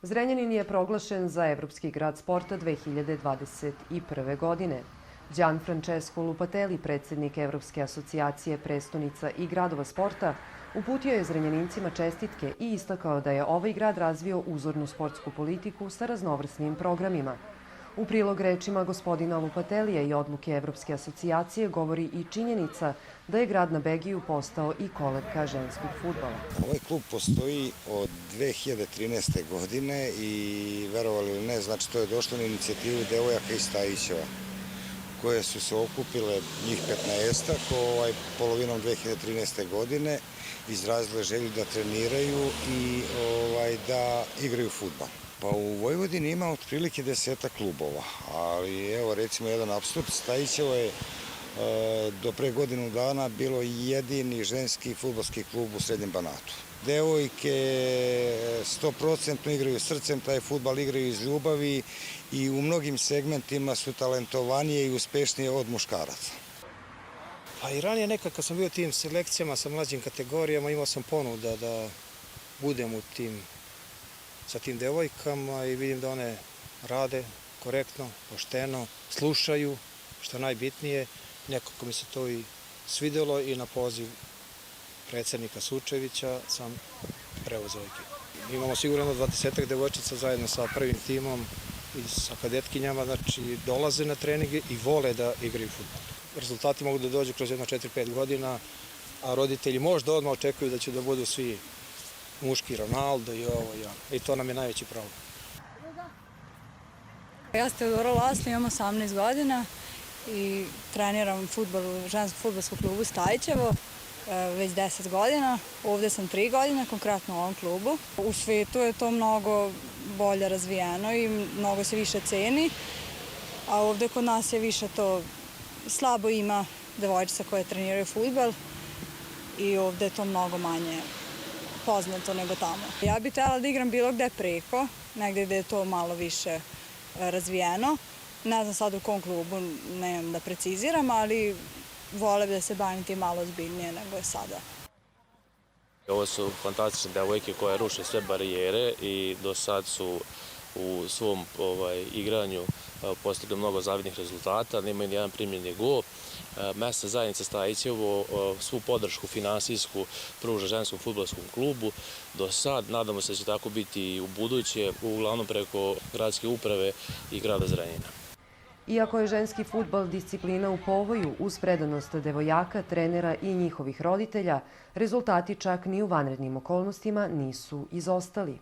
Zrenjanin je proglašen za Evropski grad sporta 2021. godine. Gianfrancesco Lupatelli, predsjednik Evropske asocijacije prestonica i gradova sporta, uputio je Zrenjanincima čestitke i istakao da je ovaj grad razvio uzornu sportsku politiku sa raznovrsnim programima. U prilog rečima gospodina Lupatellija i odluke Evropske asocijacije govori i činjenica da je grad na Begiju postao i kolevka ženskog fudbala. Ovaj klub postoji od 2013. godine i verovali ili ne, znači to je došlo na inicijativu devojaka iz Stajićeva, koje su se okupile njih 15-ak polovinom 2013. godine, izrazile želju da treniraju i da igraju fudbal. Pa u Vojvodini ima otprilike 10 klubova, ali evo recimo jedan apsurd, Stajićevo je do pre godinu dana bilo jedini ženski fudbalski klub u Srednjem Banatu. Devojke 100% igraju srcem, taj fudbal igraju iz ljubavi i u mnogim segmentima su talentovanije i uspešnije od muškaraca. Pa i ranije nekad kad sam bio u tim selekcijama sa mlađim kategorijama imao sam ponuda da budem sa tim devojkama i vidim da one rade korektno, pošteno, slušaju, što je najbitnije. Nekako mi se to i svidelo i na poziv predsjednika Sučevića sam preuzeo ekipu. Imamo sigurno 20 devojčica zajedno sa prvim timom i sa kadetkinjama, znači dolaze na treninge i vole da igraju fudbal. Rezultati mogu da dođu kroz jedno 4-5 godina, a roditelji možda odmah očekuju da će da budu svi muški Ronaldo i ovo i ono. I to nam je najveći problem. Ja sam Teodora Lasli, imam 18 godina i treniram fudbal u ženskom fudbalskom klubu Stajićevo već 10 godina. Ovde sam 3 godine, konkretno u ovom klubu. U svijetu je to mnogo bolje razvijeno i mnogo se više ceni, a ovde kod nas je više to slabo ima devojčica koje treniraju fudbal i ovde je to mnogo manje poznato nego tamo. Ja bih htjela da igram bilo gde preko, negde gde je to malo više razvijeno. Ne znam sad u kom klubu, nemam da preciziram, ali vole da se bavim tim malo ozbiljnije nego je sada. Ovo su fantastične devojke koje ruše sve barijere i do sad su u svom igranju postigli mnogo zavidnih rezultata, nemaju nijedan primljeni gol. Mesna zajednica Stajićevo svu podršku finansijsku pruža ženskom fudbalskom klubu. Do sad, nadamo se da će tako biti i u buduće, uglavnom preko gradske uprave i grada Zrenjanina. Iako je ženski fudbal disciplina u povoju uz predanost devojaka, trenera i njihovih roditelja, rezultati čak ni u vanrednim okolnostima nisu izostali.